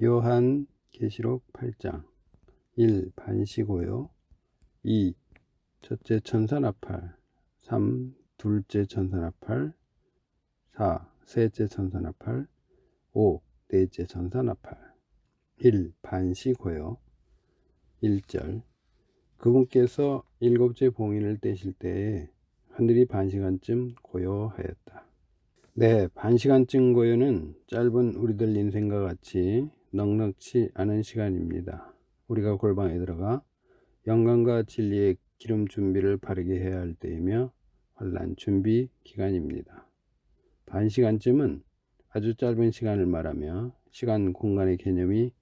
요한 계시록 8장 1. 반시고요. 2. 첫째 천사 나팔. 3. 둘째 천사 나팔. 4. 셋째 천사 나팔. 5. 넷째 천사 나팔. 1. 반시고요. 1절 그분께서 일곱째 봉인을 떼실 때에 하늘이 반시간쯤 고요하였다. 네, 반시간쯤 고요는 짧은 우리들 인생과 같이 넉넉치 않은 시간입니다. 우리가 골방에 들어가 영광과 진리의 기름 준비를 바르게 해야 할 때이며 환난 준비 기간입니다. 반시간쯤은 아주 짧은 시간을 말하며 시간 공간의 개념이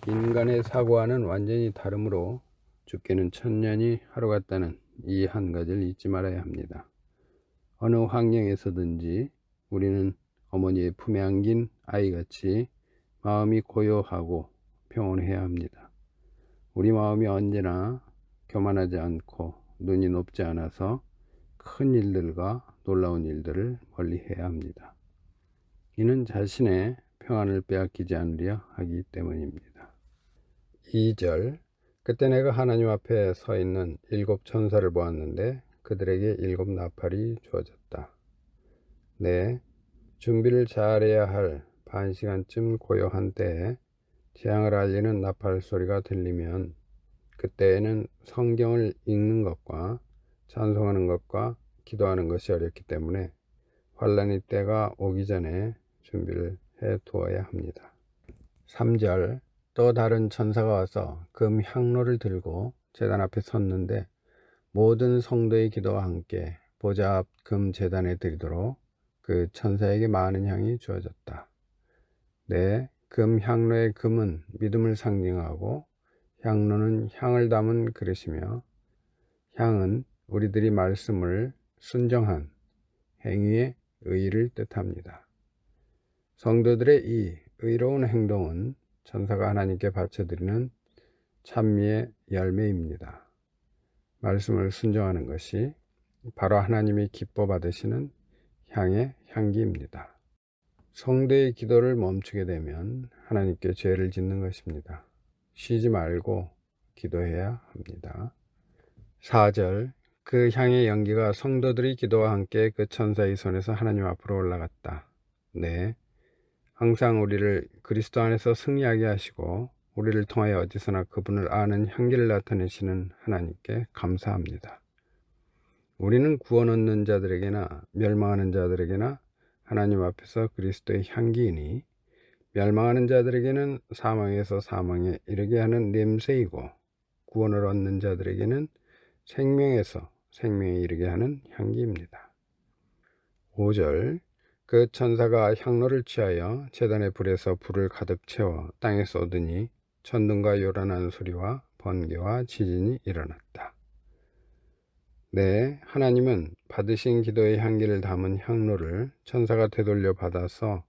인간의 사고와는 완전히 다르므로 죽게는 천년이 하루 같다는 이 한 가지를 잊지 말아야 합니다. 어느 환경에서든지 우리는 어머니의 품에 안긴 아이같이 마음이 고요하고 평온해야 합니다. 우리 마음이 언제나 교만하지 않고 눈이 높지 않아서 큰 일들과 놀라운 일들을 멀리해야 합니다. 이는 자신의 평안을 빼앗기지 않으려 하기 때문입니다. 2절 그때 내가 하나님 앞에 서 있는 7 천사를 보았는데 그들에게 7 나팔이 주어졌다. 네, 준비를 잘해야 할 반시간쯤 고요한 때에 재앙을 알리는 나팔 소리가 들리면 그때에는 성경을 읽는 것과 찬송하는 것과 기도하는 것이 어렵기 때문에 환난의 때가 오기 전에 준비를 해 두어야 합니다. 3절 또 다른 천사가 와서 금 향로를 들고 제단 앞에 섰는데 모든 성도의 기도와 함께 보좌 앞 금 제단에 드리도록 그 천사에게 많은 향이 주어졌다. 네, 금 향로의 금은 믿음을 상징하고 향로는 향을 담은 그릇이며 향은 우리들이 말씀을 순종한 행위의 의의를 뜻합니다. 성도들의 이 의로운 행동은 천사가 하나님께 바쳐드리는 찬미의 열매입니다. 말씀을 순종하는 것이 바로 하나님이 기뻐 받으시는 향의 향기입니다. 성도의 기도를 멈추게 되면 하나님께 죄를 짓는 것입니다. 쉬지 말고 기도해야 합니다. 4절 그 향의 연기가 성도들의 기도와 함께 그 천사의 손에서 하나님 앞으로 올라갔다. 네, 항상 우리를 그리스도 안에서 승리하게 하시고 우리를 통하여 어디서나 그분을 아는 향기를 나타내시는 하나님께 감사합니다. 우리는 구원 얻는 자들에게나 멸망하는 자들에게나 하나님 앞에서 그리스도의 향기이니 멸망하는 자들에게는 사망에서 사망에 이르게 하는 냄새이고 구원을 얻는 자들에게는 생명에서 생명에 이르게 하는 향기입니다. 5절 그 천사가 향로를 취하여 제단의 불에서 불을 가득 채워 땅에 쏟으니 천둥과 요란한 소리와 번개와 지진이 일어났다. 네, 하나님은 받으신 기도의 향기를 담은 향로를 천사가 되돌려 받아서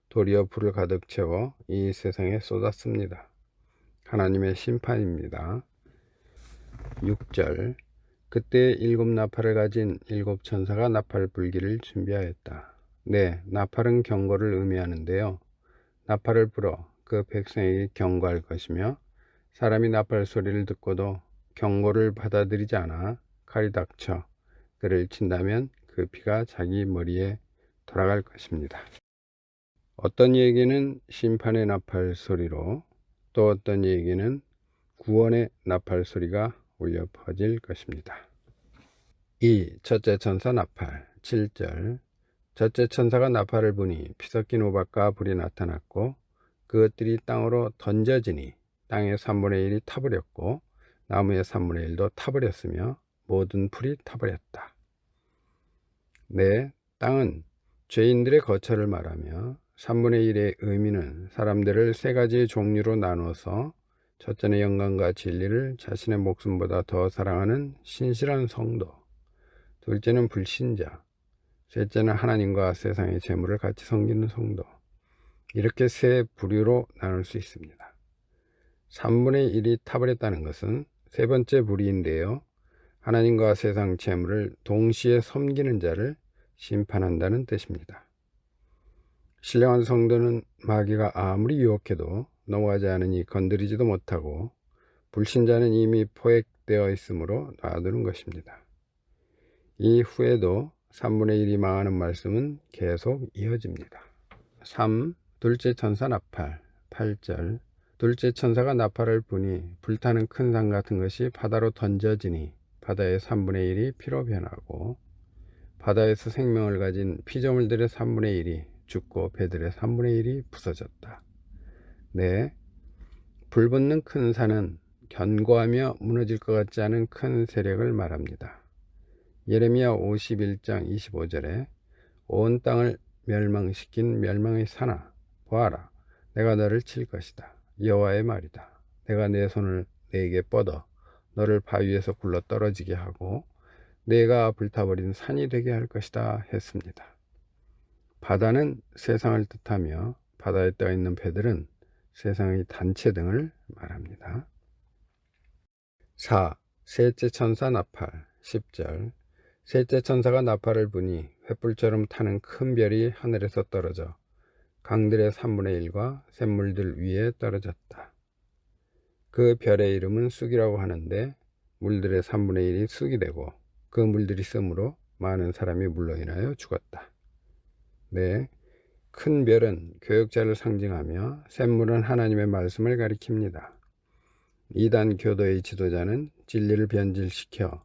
도리어 불을 가득 채워 이 세상에 쏟았습니다. 하나님의 심판입니다. 6절 그때 7 나팔을 가진 7 천사가 나팔 불기를 준비하였다. 네, 나팔은 경고를 의미하는데요. 나팔을 불어 그 백성에게 경고할 것이며 사람이 나팔 소리를 듣고도 경고를 받아들이지 않아 칼이 닥쳐 그를 친다면 그 피가 자기 머리에 돌아갈 것입니다. 어떤 이에게는 심판의 나팔 소리로 또 어떤 이에게는 구원의 나팔 소리가 울려 퍼질 것입니다. 2. 첫째 천사 나팔 7절 첫째 천사가 나팔을 부니 피 섞인 우박과 불이 나타났고 그것들이 땅으로 던져지니 땅의 3분의 1이 타버렸고 나무의 3분의 1도 타버렸으며 모든 풀이 타버렸다. 네, 땅은 죄인들의 거처를 말하며 3분의 1의 의미는 사람들을 3가지의 종류로 나누어서 첫째는 영광과 진리를 자신의 목숨보다 더 사랑하는 신실한 성도, 둘째는 불신자, 셋째는 하나님과 세상의 재물을 같이 섬기는 성도, 이렇게 3 부류로 나눌 수 있습니다. 3분의 1이 타버렸다는 것은 3번째 부류인데요. 하나님과 세상 재물을 동시에 섬기는 자를 심판한다는 뜻입니다. 신령한 성도는 마귀가 아무리 유혹해도 넘어가지 않으니 건드리지도 못하고 불신자는 이미 포획되어 있으므로 놔두는 것입니다. 이후에도 3분의 1이 망하는 말씀은 계속 이어집니다. 3. 둘째 천사 나팔 8절 둘째 천사가 나팔을 부니 불타는 큰 산 같은 것이 바다로 던져지니 바다의 3분의 1이 피로 변하고 바다에서 생명을 가진 피조물들의 3분의 1이 죽고 배들의 3분의 1이 부서졌다. 네, 불붙는 큰 산은 견고하며 무너질 것 같지 않은 큰 세력을 말합니다. 예레미야 51장 25절에 온 땅을 멸망시킨 멸망의 산아 보아라, 내가 너를 칠 것이다. 여호와의 말이다. 내가 내 손을 내게 뻗어 너를 바위에서 굴러 떨어지게 하고 내가 불타버린 산이 되게 할 것이다 했습니다. 바다는 세상을 뜻하며 바다에 떠 있는 배들은 세상의 단체 등을 말합니다. 4. 셋째 천사 나팔 10절 셋째 천사가 나팔을 부니 횃불처럼 타는 큰 별이 하늘에서 떨어져 강들의 3분의 1과 샘물들 위에 떨어졌다. 그 별의 이름은 쑥이라고 하는데 물들의 3분의 1이 쑥이 되고 그 물들이 씀으로 많은 사람이 물로 인하여 죽었다. 네, 큰 별은 교역자를 상징하며 샘물은 하나님의 말씀을 가리킵니다. 이단 교도의 지도자는 진리를 변질시켜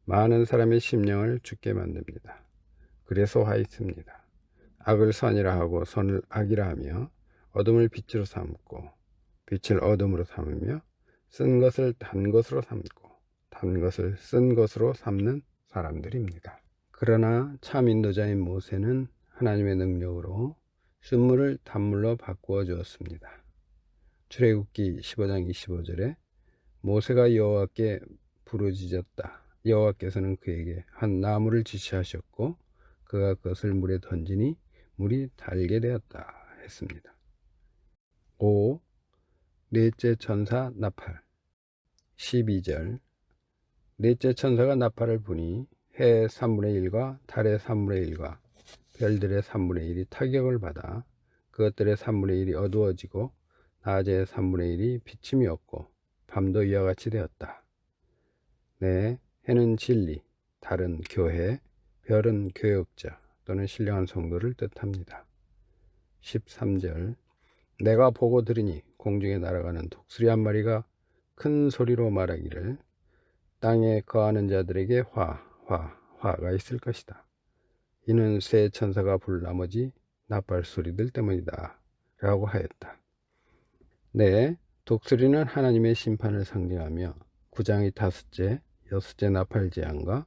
많은 사람의 심령을 죽게 만듭니다. 그래서 화 있습니다. 악을 선이라 하고 선을 악이라 하며 어둠을 빛으로 삼고 빛을 어둠으로 삼으며 쓴 것을 단 것으로 삼고 단 것을 쓴 것으로 삼는 사람들입니다. 그러나 참 인도자인 모세는 하나님의 능력으로 쓴물을 단물로 바꾸어 주었습니다. 출애굽기 15장 25절에 모세가 여호와께 부르짖었다. 여호와께서는 그에게 한 나무를 지시하셨고 그가 그것을 물에 던지니 물이 달게 되었다 했습니다. 5. 넷째 천사 나팔 12절 넷째 천사가 나팔을 부니 해의 3분의 1과 달의 3분의 1과 별들의 3분의 1이 타격을 받아 그것들의 3분의 1이 어두워지고 낮의 3분의 1이 비침이 없고 밤도 이와 같이 되었다. 네, 해는 진리, 달은 교회, 별은 교역자 또는 신령한 성도를 뜻합니다. 13절 내가 보고 들으니 공중에 날아가는 독수리 한 마리가 큰 소리로 말하기를 땅에 거하는 자들에게 화가 있을 것이다. 이는 새 천사가 불 나머지 나팔 소리들 때문이다 라고 하였다. 네, 독수리는 하나님의 심판을 상징하며 9장의 5째, 6째 나팔재앙과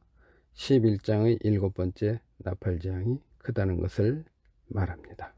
11장의 7번째 나팔재앙이 크다는 것을 말합니다.